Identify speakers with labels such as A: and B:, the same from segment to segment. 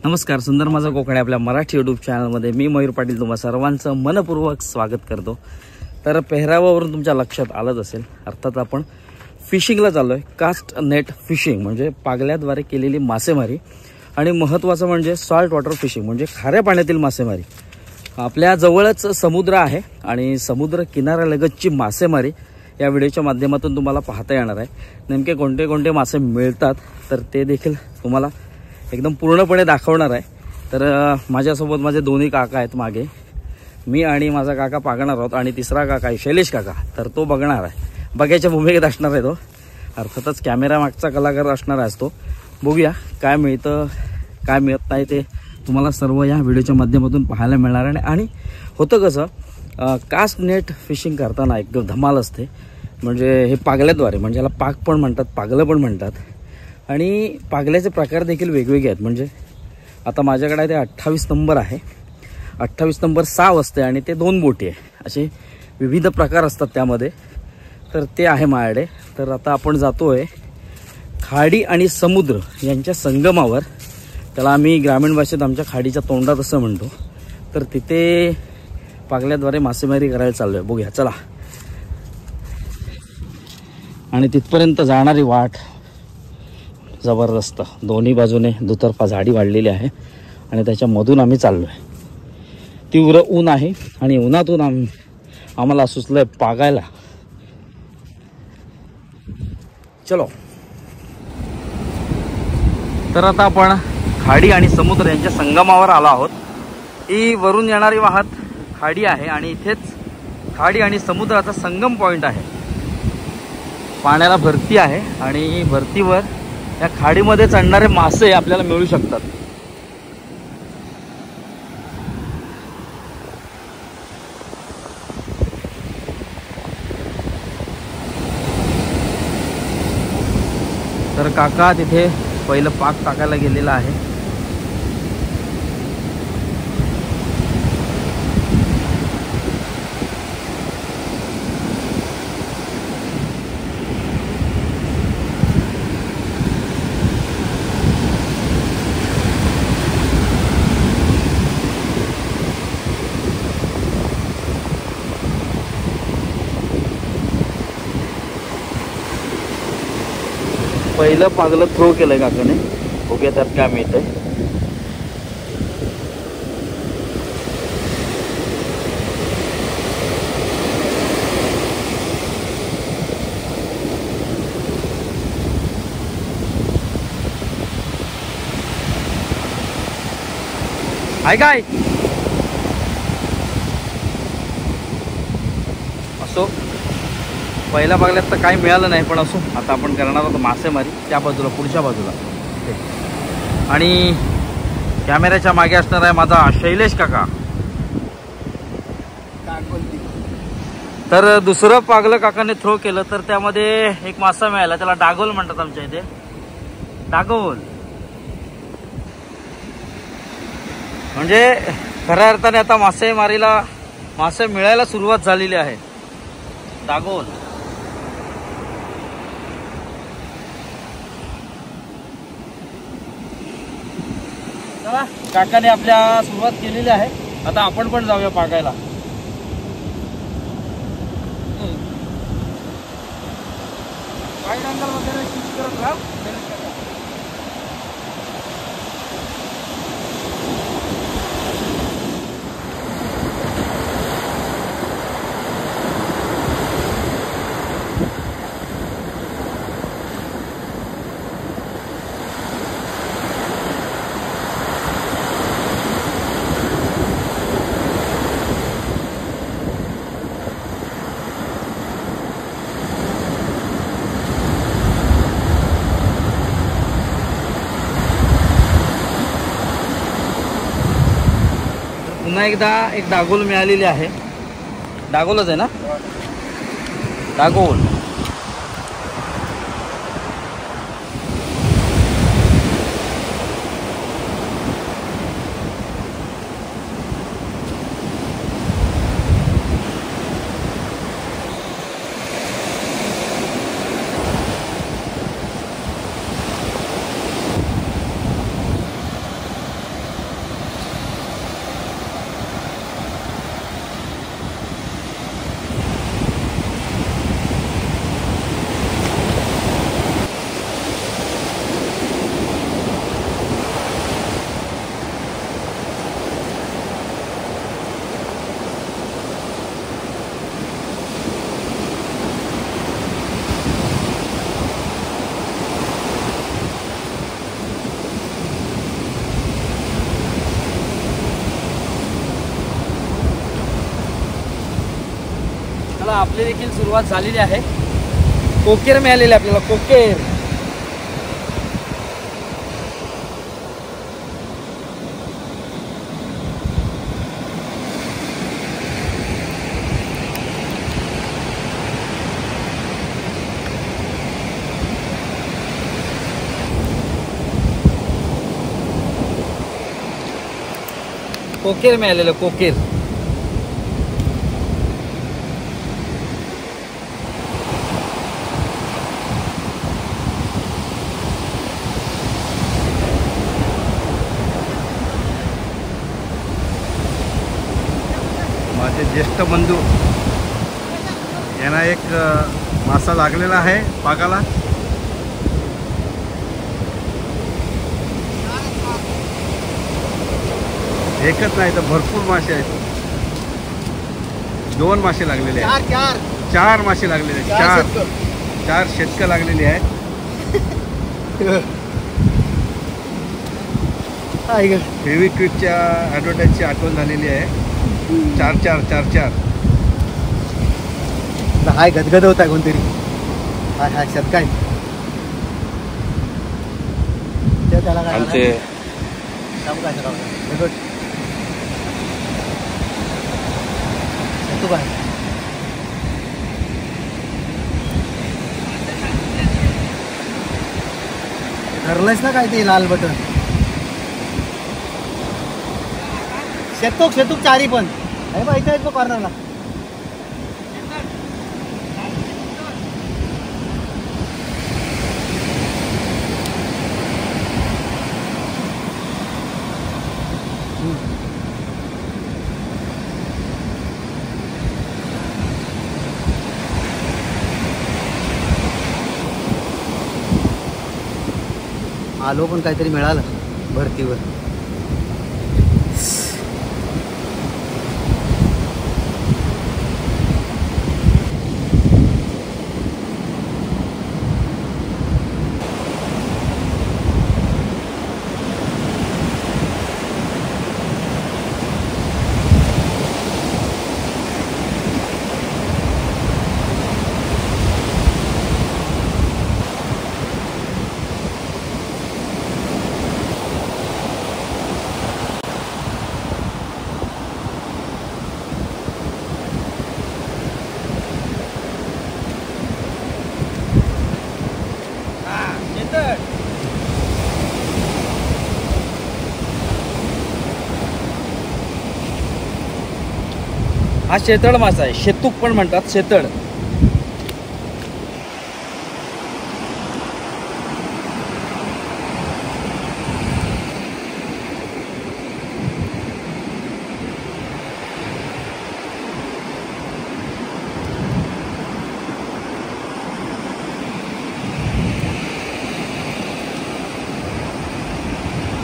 A: नमस्कार, सुंदर माझा कोकण आपल्या मराठी यूट्यूब चॅनलमध्ये मी मयूर पाटील तुम्हा सर्वांचं मनपूर्वक स्वागत करतो। तर पेहरावावरून तुमच्या लक्षात आलंच असेल, अर्थात आपण फिशिंगला चाललोय। कास्ट नेट फिशिंग म्हणजे पागल्याद्वारे केलेली मासेमारी आणि महत्त्वाचं म्हणजे सॉल्ट वॉटर फिशिंग म्हणजे खाऱ्या पाण्यातील मासेमारी। आपल्या जवळच समुद्र आहे आणि समुद्र किनाऱ्यालगतची मासेमारी या व्हिडिओच्या माध्यमातून तुम्हाला पाहता येणार आहे। नेमके कोणते कोणते मासे मिळतात तर ते देखील तुम्हाला एकदम पूर्णपणे दाखवणार आहे। तर माझ्यासोबत माझे दोन्ही काका आहेत मागे, मी आणि माझा काका पागणार आहोत आणि तिसरा काका आहे शैलेश काका, तर तो बघणार आहे, बघायच्या भूमिकेत असणार आहे तो। अर्थातच कॅमेरा मागचा कलाकार असणार आहे तो। बघूया काय मिळतं काय मिळत नाही ते तुम्हाला सर्व या व्हिडिओच्या माध्यमातून पाहायला मिळणार आहे। आणि होतं कसं, कास्ट नेट फिशिंग करताना एकदम धमाल असते। म्हणजे हे पागल्याद्वारे म्हणजे याला पाग पण म्हणतात, पागलं पण म्हणतात आणि पागल्याचे प्रकार देखील वेगवेगळे आहेत। म्हणजे आता माझ्याकडे ते 28 नंबर आहे, 28 नंबर 6 असते आणि ते 2 बोटी आहे, असे विविध प्रकार असतात त्यामध्ये। तर ते आहे माझ्याकडे। तर आता आपण जातोय खाडी आणि समुद्र यांच्या संगमावर, त्याला आम्ही ग्रामीण भाषेत आमच्या खाडीच्या तोंडात असं म्हणतो। तर तिथे पागल्याद्वारे मासेमारी करायला चाललोय, बघूया चला। आणि तिथपर्यंत जाणारी वाट जबरदस्त, दोन्ही बाजूने दुतर्फा झाडी वाढलेली आहे आणि त्याच्यामधून आम्ही चाललोय। तीव्र ऊन आहे आणि उन्हातून आम्हाला सुचलंय पागायला। चलो, तर आता आपण खाडी आणि समुद्र यांच्या संगमावर आलो आहोत। ही वरून येणारी वाहत खाडी आहे आणि इथेच खाडी आणि समुद्राचा संगम पॉइंट आहे। पाण्याला भरती आहे आणि भरतीवर या खाडीमध्ये चढणारे मासे आपल्याला मिळू शकतात। तर काका तिथे पहिलं पाक टाकायला गेलेला आहे। पहिलं पागलं थ्रो केलंय काकाने, बघूया त्यात काय मिळतंय। आहे काय असो, पहिल्या पागल्यात तर काही मिळालं नाही, पण असो आता आपण करणार आहोत मासेमारी त्या बाजूला, पुढच्या बाजूला। आणि कॅमेऱ्याच्या मागे असणार आहे माझा शैलेश काका। तर दुसरं पागलं काकाने थ्रो केलं तर त्यामध्ये एक मासा मिळाला, त्याला डागोल म्हणतात आमच्या इथे, डागोल। म्हणजे खऱ्या अर्थाने आता मासेमारीला मासे मिळायला सुरुवात झालेली आहे, डागोल। काकाने आपल्या सुरुवात केलेली आहे, आता आपण पण जाऊया पागायला। वाईड अँगल वगैरे शूट करत राहा। पुन्हा एकदा एक डागोल मिळालेली आहे, डागोलच आहे ना, डागोल। आपली देखील सुरुवात झालेली आहे. कोकेर मिळालेले आपल्याला, कोकेर. कोकेर मिळालेलं, कोकेर.
B: माझे ज्येष्ठ बंधू यांना एक मासा लागलेला आहे पागाला. एकच नाही तर भरपूर मासे आहेत. 2 मासे लागलेले आहेत. 4 मासे लागलेले आहेत. 4 शेतकं लागलेली आहेत. फेविक्विकच्या ॲडव्हर्टाईजची आठवण झालेली आहे. 4
C: हाय गदगद होता कोणतरी. हाय हाय शेत काय त्याला काय
B: आमचे
C: तू काय ठरलंयस ना काय ते लाल बटन. शेतूक 4 पण आहे बा. इथे आहेत कॉर्नरला. आलो पण काहीतरी मिळालं भरतीवर.
A: हा शेतळ मासा आहे. शेतूक पण म्हणतात, शेतळ.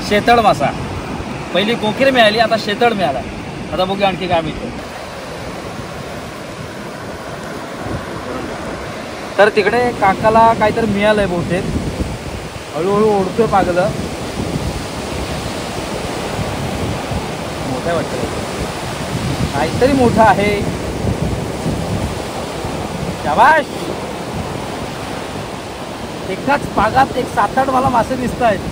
A: शेतळ मासा. पहिली कोकेर मिळाली, आता शेतळ मिळाला. आता बघूया आणखी काय मिळतं. तर तिकडे काकाला काहीतरी मिळालंय बहुतेक. हळूहळू ओढतोय पागलं. मोठं वाटतं, काहीतरी मोठं आहे. शाबाश. एकाच पागात एक 7-8 मला मासे दिसत आहेत.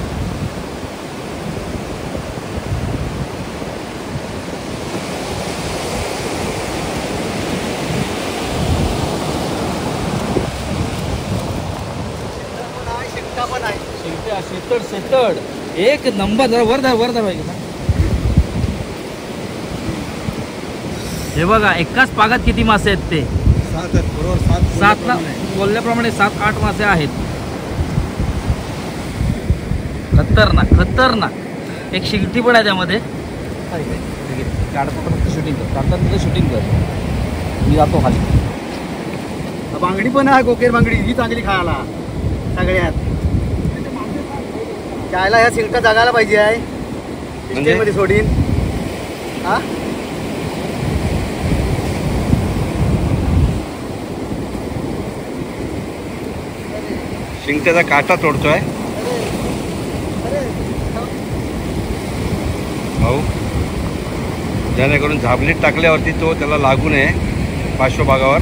A: शेतळ एक नंबर. जरा वर धर पाहिजे. हे बघा एकाच पागात किती मासे आहेत ते. 7 बोलल्याप्रमाणे 7-8 मासे आहेत. खतरनाक. एक शिंगटी पण आहे त्यामध्ये. काढतो शूटिंग कर. शूटिंग कर. मी जातो खाली.
C: बांगडी पण आहे. कोकेर बांगडी ही चांगली खायला सगळ्यात. जायला ह्या सिल्का जगायला पाहिजे आहे मध्ये सोडीन. हा
B: शिंगट्याचा काटा तोडतोय भाऊ, जेणेकरून झाबलीत टाकल्यावरती तो त्याला लागू नये पार्श्वभागावर.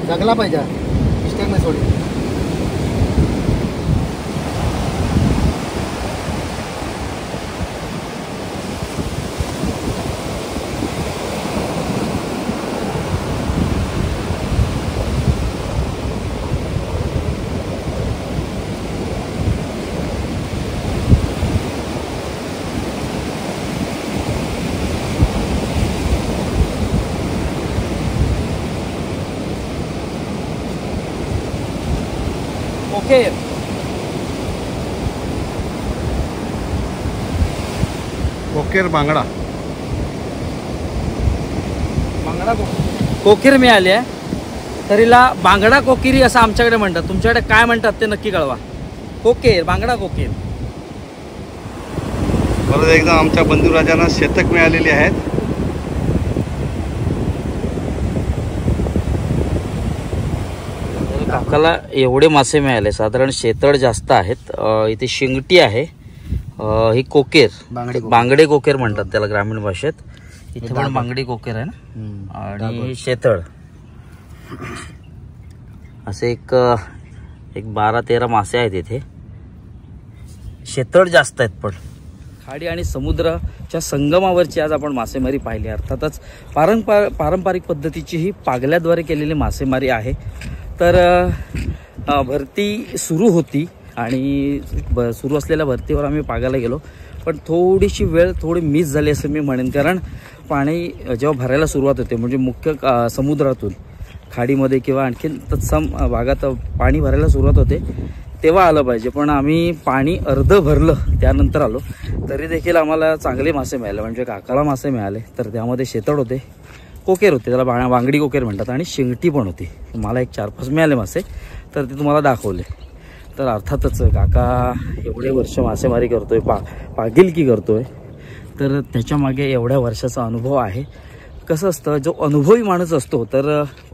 C: जगला पाहिजे मिस्टेक नाही सोडली.
A: ओके.
B: कोकेर बांगडा.
A: बांगडा कोकीर मिळाली आहे. तर हिला बांगडा कोकिरी असं आमच्याकडे म्हणतात. तुमच्याकडे काय म्हणतात ते नक्की कळवा. कोकेर, बांगडा कोकेर.
B: परत एकदा आमच्या बंधुराजांना शेतक मिळालेली आहेत.
A: काकाला एवढे मासे मिळाले. साधारण शेतळ जास्त आहेत. इथे शिंगटी आहे. ही कोकेर, बांगडे कोकेर म्हणतात त्याला ग्रामीण भाषेत. इथे पण बांगडी कोकेर आहे ना. आणि शेतळ असे एक 12-13 मासे आहेत इथे. शेतळ जास्त आहेत. पण खाडी आणि समुद्राच्या संगमावरची आज आपण मासेमारी पाहिली. अर्थातच पारंपरिक पद्धतीची ही पागल्याद्वारे केलेली मासेमारी आहे. तर भरती सुरू होती आणि सुरू असलेल्या भरतीवर आम्ही पागायला गेलो. पण थोडीशी वेळ थोडी मिस झाली असं मी म्हणेन. कारण पाणी जेव्हा भरायला सुरुवात होते म्हणजे मुख्य समुद्रातून खाडीमध्ये किंवा आणखीन तत्सम भागात पाणी भरायला सुरुवात होते तेव्हा आलं पाहिजे. पण आम्ही पाणी अर्ध भरलं त्यानंतर आलो. तरी देखील आम्हाला चांगले मासे मिळाले. म्हणजे काकाला मासे मिळाले. तर त्यामध्ये शेतळ होते, कोकेर होते, त्याला बांगडी कोकेर म्हणतात, आणि शिंगटी पण होती. मला एक 4-5 मिळाले मासे. तर ते तुम्हाला दाखवले. तर अर्थातच काका एवढे वर्ष मासेमारी करतोय, पागिलकी करतोय. तर त्याच्यामागे एवढ्या वर्षाचा अनुभव आहे. कसं असतं, जो अनुभवी माणूस असतो तर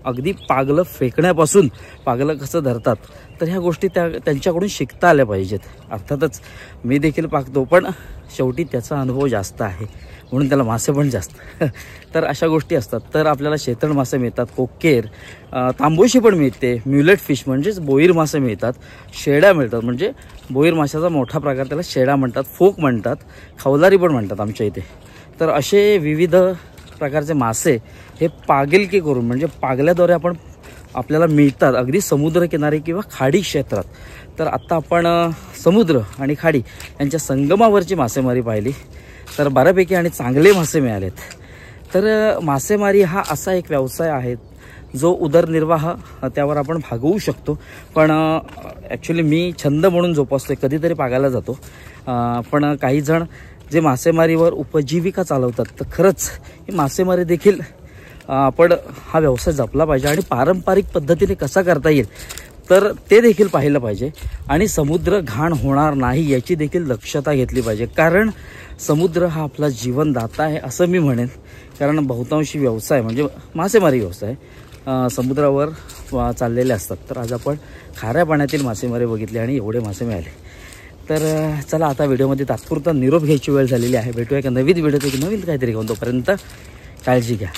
A: अगदी पागलं फेकण्यापासून पागलं कसं धरतात तर ह्या गोष्टी त्यांच्याकडून शिकता आल्या पाहिजेत. अर्थातच मी देखील पाकतो, पण शेवटी त्याचा अनुभव जास्त आहे म्हणून त्याला मासे पण जास्त. तर अशा गोष्टी असतात. तर आपल्याला शेतळ मासे मिळतात, कोकेर, तांबोशी पण मिळते, म्युलेट फिश म्हणजेच बोईर मासे मिळतात, शेड्या मिळतात. म्हणजे बोईर माशाचा मोठा प्रकार त्याला शेडा म्हणतात, फोक म्हणतात, खवलारी पण म्हणतात आमच्या इथे. तर असे विविध प्रकारचे मासे हे पागिलकी करून म्हणजे पागल्याद्वारे आपल्याला मिळतात अगदी समुद्रकिनारी किंवा खाडी क्षेत्रात. तर आत्ता आपण समुद्र आणि खाडी यांच्या संगमावरची मासेमारी पाहिली. तर बऱ्यापैकी आणि चांगले मासे मिळालेत. तर मासेमारी हा असा एक व्यवसाय आहे जो उदरनिर्वाह त्यावर आपण भागवू शकतो. पण ॲक्च्युली मी छंद म्हणून जोपासतोय, कधीतरी पागायला जातो. पण काही जण जे मासेमारीवर उपजीविका चालवतात तर खरंच ही मासेमारी देखील आपण हा व्यवसाय जपला पाहिजे आणि पारंपरिक पद्धतीने कसा करता येईल तर ते देखील पाहिलं पाहिजे. आणि समुद्र घाण होणार नाही याची देखील दक्षता घेतली पाहिजे. कारण समुद्र हा आपला जीवनदाता आहे असं मी म्हणेन. कारण बहुतांशी व्यवसाय म्हणजे मासेमारी व्यवसाय समुद्रावर चाललेले असतात. तर आज आपण खाऱ्या पाण्यातील मासेमारी बघितली आणि एवढे मासे मिळाले. तर चला आता व्हिडिओमध्ये तात्पुरता निरोप घ्यायची वेळ झालेली आहे. भेटूया एका नवीन व्हिडिओत एक नवीन काहीतरी घेऊन. तोपर्यंत काळजी घ्या.